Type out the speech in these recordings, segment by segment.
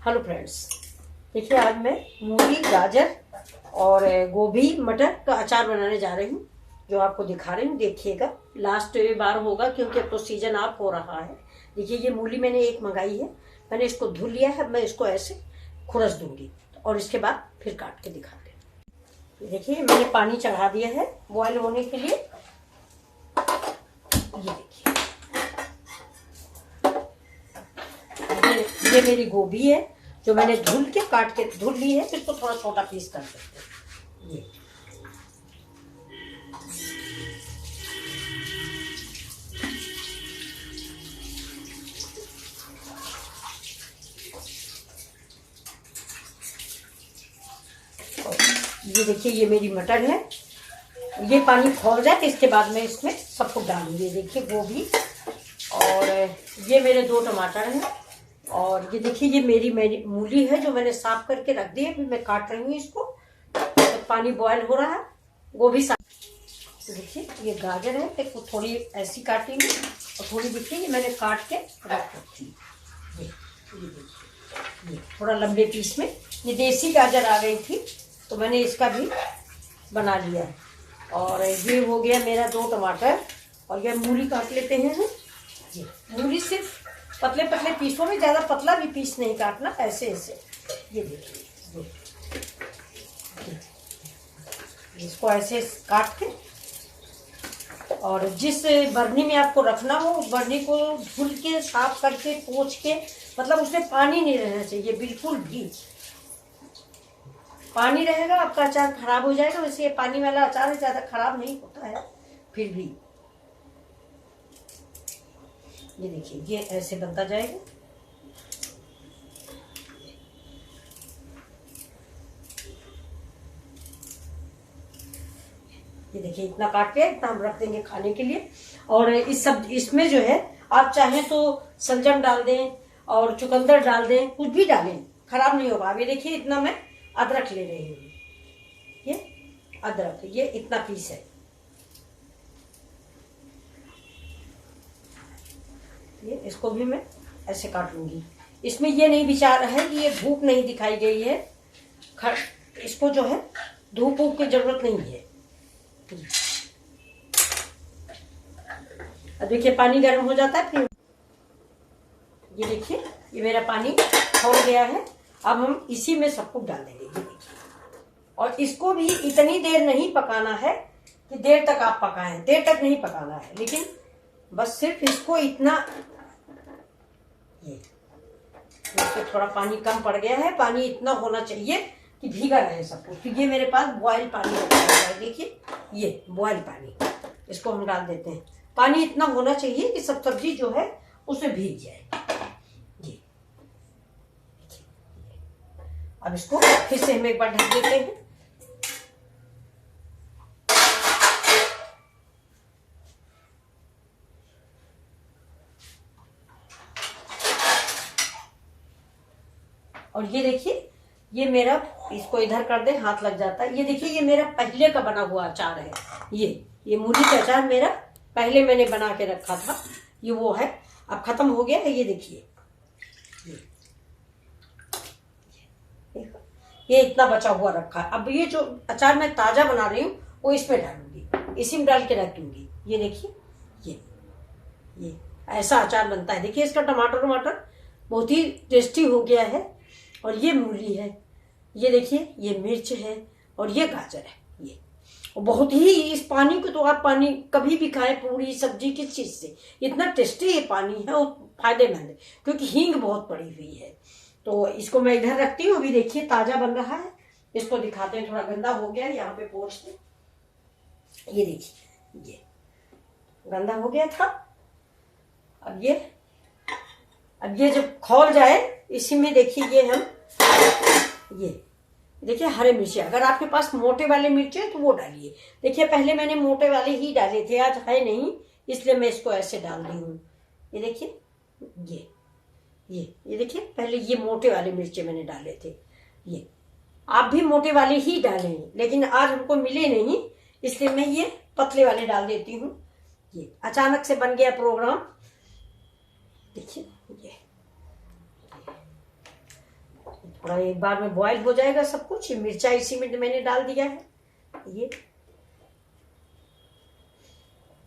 Hello friends, देखिए आज मैं मूली, गाजर और गोभी, मटर का अचार बनाने जा रही हूँ, जो आपको दिखा रही हूँ। देखिएगा, लास्ट बार होगा क्योंकि अब तो सीजन ऑफ हो रहा है। देखिए ये मूली मैंने एक मंगाई है, मैंने इसको धुल लिया है। मैं इसको ऐसे खुरस दूंगी और इसके बाद फिर काट के दिखाते हैं। देखिए मैंने पानी चढ़ा दिया है बॉयल होने के लिए। ये देखिए, ये मेरी गोभी है जो मैंने धुल के काट के धुल ली है। इसको थोड़ा छोटा पीस कर सकते हैं। ये ये देखिए, ये मेरी मटर है। ये पानी खौल जाए तो इसके बाद मैं इसमें सब कुछ डालूंगी। देखिए गोभी, और ये मेरे 2 टमाटर हैं, और ये देखिए ये मेरी मूली है जो मैंने साफ करके रख दी है। अभी मैं काट रही हूँ इसको, तो पानी बॉयल हो रहा है। गोभी साफ। तो देखिए ये गाजर है, इसको थोड़ी ऐसी काटी हूँ और थोड़ी देखिए ये मैंने काट के रख रखी। ये देखिए, ये थोड़ा लंबे पीस में। ये देसी गाजर आ गई थी तो मैंने इसका भी बना लिया है। और ये हो गया मेरा 2 टमाटर, और ये मूली काट लेते हैं हम। ये मूली सिर्फ पतले पतले पीसों में, ज़्यादा पतला भी पीस नहीं काटना, ऐसे ऐसे। ये देखिए, इसको ऐसे काट के, और जिस बर्नी में आपको रखना हो उस बर्नी को धुल के साफ करके पोंछ के, मतलब उसमें पानी नहीं रहना चाहिए बिल्कुल भी। पानी रहेगा आपका अचार खराब हो जाएगा। वैसे ये पानी वाला अचार ज़्यादा खराब नहीं होता है, फिर भी। ये देखिए ये ऐसे बनता जाएगा। ये देखिए इतना काट के इतना हम रख देंगे खाने के लिए। और इसमें जो है आप चाहें तो सलजम डाल दें और चुकंदर डाल दें, कुछ भी डालें, खराब नहीं होगा। अभी देखिए इतना मैं अदरक ले रही हूँ। ये अदरक, ये इतना पीस है। ये इसको भी मैं ऐसे काट लूंगी। इसमें ये नहीं विचार है कि ये धूप नहीं दिखाई गई है। इसको जो है धूप की जरूरत नहीं है। अब देखिए पानी गर्म हो जाता है फिर। ये देखिए ये मेरा पानी खौल गया है। अब हम इसी में सब कुछ डाल देंगे। ये देखिए, और इसको भी इतनी देर नहीं पकाना है कि देर तक आप पकाएं, देर तक नहीं पकाना है, लेकिन बस सिर्फ इसको इतना। ये इसको थोड़ा पानी कम पड़ गया है। पानी इतना होना चाहिए कि भीगा रहे सब कुछ। तो ये मेरे पास बॉयल पानी रखा हुआ है। देखिए ये बॉयल पानी, इसको हम डाल देते हैं। पानी इतना होना चाहिए कि सब सब्जी जो है उसमें भीग जाए। ये अब इसको फिर से हम एक बार ढक देते हैं। और ये देखिए ये मेरा, इसको इधर कर दे, हाथ लग जाता है। ये देखिए ये मेरा पहले का बना हुआ अचार है। ये मूली का अचार मेरा पहले मैंने बना के रखा था। ये वो है, अब खत्म हो गया है। ये देखिए ये इतना बचा हुआ रखा है। अब ये जो अचार मैं ताजा बना रही हूँ वो इसमें डालूंगी, इसी में डाल के रख दूंगी। ये देखिए ये ऐसा अचार बनता है। देखिए इसका टमाटर बहुत ही टेस्टी हो गया है। और ये मूली है, ये देखिए ये मिर्च है, और ये गाजर है। ये और बहुत ही, इस पानी को तो आप पानी कभी भी खाएं, पूरी सब्जी किस चीज से, इतना टेस्टी ये पानी है और फायदेमंद है क्योंकि हींग बहुत पड़ी हुई है। तो इसको मैं इधर रखती हूँ। अभी देखिए ताजा बन रहा है, इसको दिखाते हैं। थोड़ा गंदा हो गया, यहाँ पे पोंछ दें। ये देखिए ये गंदा हो गया था। अब ये जब खौल जाए, इसी में देखिए ये हम ये देखिए हरे मिर्ची, अगर आपके पास मोटे वाले मिर्ची है तो वो डालिए। देखिए पहले मैंने मोटे वाले ही डाले थे, आज है नहीं, इसलिए मैं इसको ऐसे डाल रही हूँ। ये देखिए ये देखिए पहले ये मोटे वाले मिर्ची मैंने डाले थे। ये आप भी मोटे वाले ही डालें, लेकिन आज हमको मिले नहीं इसलिए मैं ये पतले वाले डाल देती हूँ। ये अचानक से बन गया प्रोग्राम। देखिए ये और एक बार में बॉयल हो जाएगा सब कुछ। मिर्चा इसी में मैंने डाल दिया है। ये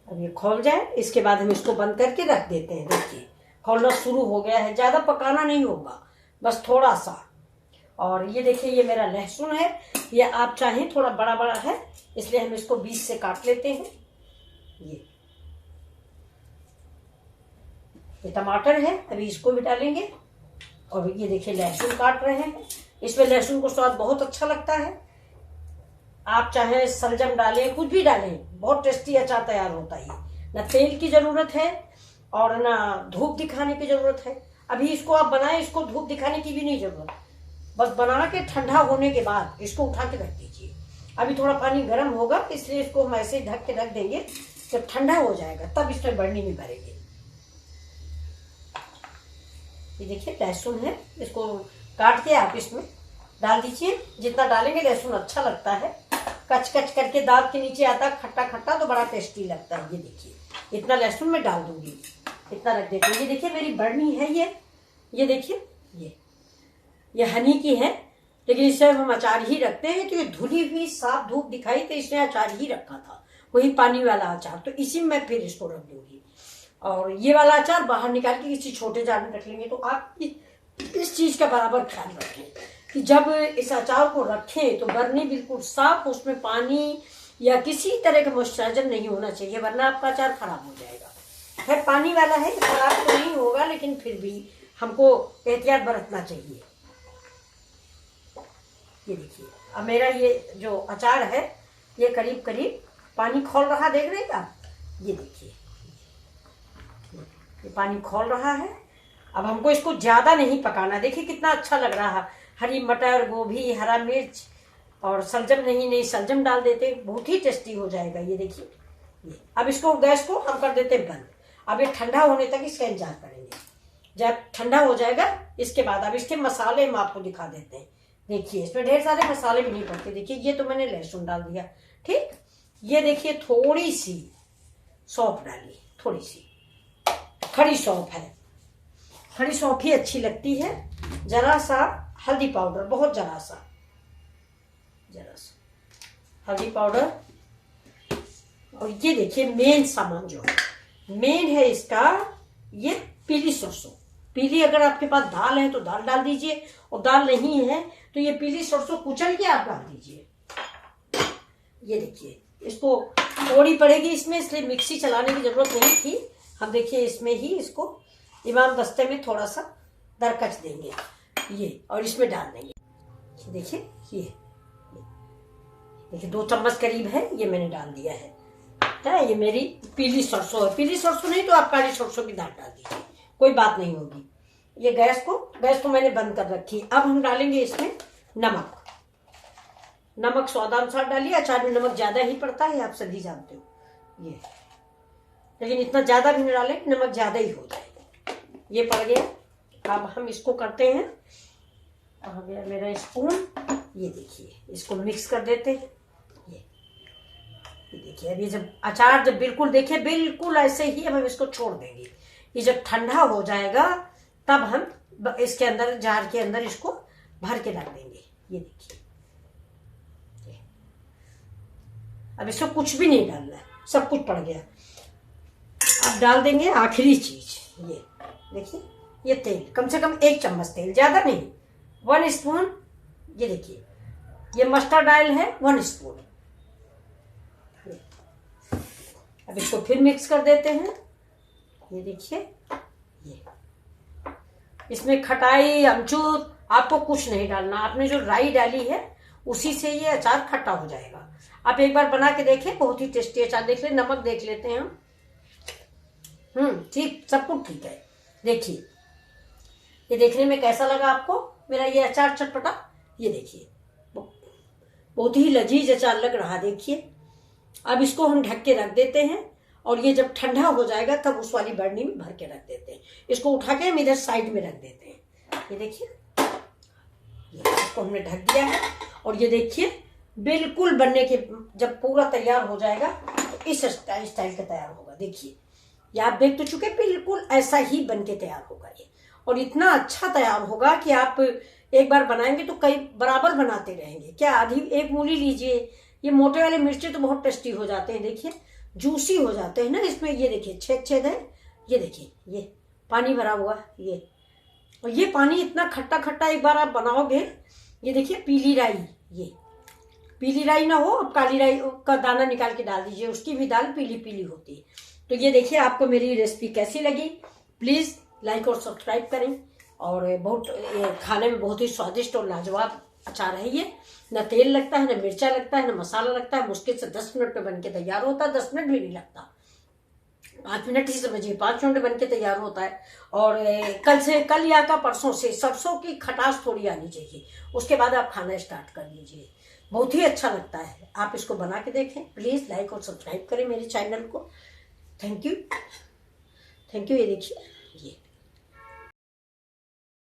अब ये खौल जाए, इसके बाद हम इसको बंद करके रख देते हैं। देखिए खौलना शुरू हो गया है, ज्यादा पकाना नहीं होगा, बस थोड़ा सा। और ये देखिए ये मेरा लहसुन है, ये आप चाहें थोड़ा बड़ा बड़ा है इसलिए हम इसको बीच से काट लेते हैं। ये टमाटर है, अभी इसको भी डालेंगे। और ये देखिए लहसुन काट रहे हैं, इसमें लहसुन को स्वाद बहुत अच्छा लगता है। आप चाहे सलजम डालें, कुछ भी डालें, बहुत टेस्टी अचार तैयार होता है। ना तेल की जरूरत है और ना धूप दिखाने की जरूरत है। अभी इसको आप बनाएं, इसको धूप दिखाने की भी नहीं जरूरत, बस बना के ठंडा होने के बाद इसको उठा के रख दीजिए। अभी थोड़ा पानी गर्म होगा इसलिए इसको हम ऐसे ढक के रख देंगे, जब ठंडा हो जाएगा तब इसमें बर्नी में भरेंगे। ये देखिए लहसुन है, इसको काट के आप इसमें डाल दीजिए। जितना डालेंगे लहसुन अच्छा लगता है, कच कच करके दांत के नीचे आता है, खट्टा खट्टा तो बड़ा टेस्टी लगता है। ये देखिए इतना लहसुन मैं डाल दूंगी, इतना रख देती हूँ। ये देखिए मेरी बर्नी है ये देखिए ये हनी की है, लेकिन इससे हम अचार ही रखते हैं। तो ये धुली हुई साफ धूप दिखाई तो इसने अचार ही रखा था, वही पानी वाला अचार, तो इसी में मैं फिर इसको रख दूंगी। और ये वाला अचार बाहर निकाल के किसी छोटे जार में रख लेंगे। तो आप इस चीज का बराबर ख्याल रखें कि जब इस अचार को रखें तो बर्नी बिल्कुल साफ, उसमें पानी या किसी तरह का मॉइस्चराइजर नहीं होना चाहिए, वरना आपका अचार खराब हो जाएगा। खैर पानी वाला है, खराब तो नहीं होगा, लेकिन फिर भी हमको एहतियात बरतना चाहिए। ये देखिए अब मेरा ये जो अचार है ये करीब करीब पानी खौल रहा, देख रहे हैं आप? ये देखिए ये पानी खौल रहा है। अब हमको इसको ज्यादा नहीं पकाना। देखिए कितना अच्छा लग रहा है, हरी मटर, गोभी, हरा मिर्च और सलजम नहीं सलजम डाल देते, बहुत ही टेस्टी हो जाएगा। ये देखिए ये अब इसको गैस को हम कर देते बंद। अब ये ठंडा होने तक इसका इंतजार करेंगे। जब ठंडा हो जाएगा इसके बाद अब इसके मसाले हम आपको दिखा देते हैं। देखिए इसमें ढेर सारे मसाले भी नहीं पड़ते। देखिए ये तो मैंने लहसुन डाल दिया, ठीक। ये देखिए थोड़ी सी सौंफ डाली, थोड़ी सी खड़ी सौंफ है, खड़ी सौंफ ही अच्छी लगती है। जरा सा हल्दी पाउडर, बहुत जरा सा हल्दी पाउडर। और ये देखिए मेन सामान जो है, मेन है इसका ये पीली सरसों। पीली अगर आपके पास दाल है तो दाल डाल दीजिए, और दाल नहीं है तो ये पीली सरसों कुचल के आप डाल दीजिए। ये देखिए इसको थोड़ी पड़ेगी इसमें, इसलिए मिक्सी चलाने की जरूरत नहीं थी। हम देखिए इसमें ही इसको इमाम दस्ते में थोड़ा सा दरकच देंगे ये, और इसमें डाल देंगे। देखिए ये देखिए 2 चम्मच करीब है, ये मैंने डाल दिया है। ये मेरी पीली सरसों है। पीली सरसों नहीं तो आप काली सरसों की दाल डाल दीजिए, कोई बात नहीं होगी। ये गैस को मैंने बंद कर रखी। अब हम डालेंगे इसमें नमक। नमक स्वादानुसार डालिए, अचार में नमक ज्यादा ही पड़ता है, आप सभी जानते हो ये, लेकिन इतना ज्यादा भी नहीं डालें, नमक ज्यादा ही हो जाएगा। ये पड़ गया। अब हम इसको करते हैं, आ गया मेरा स्पून। ये देखिए इसको मिक्स कर देते हैं। ये देखिए अब ये जब अचार जब बिल्कुल देखिए बिल्कुल ऐसे ही अब हम इसको छोड़ देंगे। ये जब ठंडा हो जाएगा तब हम इसके अंदर, जार के अंदर इसको भर के रख देंगे। ये देखिए अब इसको कुछ भी नहीं डालना है, सब कुछ पड़ गया। अब डाल देंगे आखिरी चीज, ये देखिए ये तेल, कम से कम 1 चम्मच तेल, ज्यादा नहीं, 1 स्पून। ये देखिए ये मस्टर्ड ऑयल है 1 स्पून। अब इसको फिर मिक्स कर देते हैं। ये देखिए ये इसमें खटाई, अमचूर आपको कुछ नहीं डालना। आपने जो राई डाली है उसी से ये अचार खट्टा हो जाएगा। आप एक बार बना के देखें, बहुत ही टेस्टी अचार। देख ले, नमक देख लेते हैं हम। ठीक, सब कुछ ठीक है। देखिए ये देखने में कैसा लगा आपको मेरा ये अचार चटपटा? ये देखिए बहुत ही लजीज अचार लग रहा। देखिए अब इसको हम ढक के रख देते हैं, और ये जब ठंडा हो जाएगा तब उस वाली बर्नी में भर के रख देते हैं। इसको उठा के हम इधर साइड में रख देते हैं। ये देखिए इसको हमने ढक दिया है, और ये देखिए बिल्कुल बनने के जब पूरा तैयार हो जाएगा तो इस स्टाइल का तैयार होगा। देखिए ये आप देख तो चुके, बिल्कुल ऐसा ही बन के तैयार होगा ये, और इतना अच्छा तैयार होगा कि आप एक बार बनाएंगे तो कई बराबर बनाते रहेंगे। क्या आधी एक मूली लीजिए, ये मोटे वाले मिर्ची तो बहुत टेस्टी हो जाते हैं, देखिए जूसी हो जाते हैं ना इसमें। ये देखिए छेद छेद है, ये देखिए ये पानी भरा हुआ ये, और ये पानी इतना खट्टा खट्टा एक बार आप बनाओगे। ये देखिए पीली राई, ये पीली राई ना हो, अब काली राई का दाना निकाल के डाल दीजिए, उसकी भी दाल पीली पीली होती है। तो ये देखिए आपको मेरी रेसिपी कैसी लगी, प्लीज़ लाइक और सब्सक्राइब करें। और बहुत खाने में बहुत ही स्वादिष्ट और लाजवाब अचार है ये। न तेल लगता है, न मिर्चा लगता है, न मसाला लगता है। मुश्किल से 10 मिनट में बन के तैयार होता है, 10 मिनट भी नहीं लगता, 5 मिनट ही समझिए, 5 मिनट बन के तैयार होता है। और कल या का परसों से सरसों की खटास थोड़ी आनी चाहिए, उसके बाद आप खाना स्टार्ट कर लीजिए, बहुत ही अच्छा लगता है। आप इसको बना के देखें, प्लीज़ लाइक और सब्सक्राइब करें मेरे चैनल को। Thank you, thank you. ये देखिए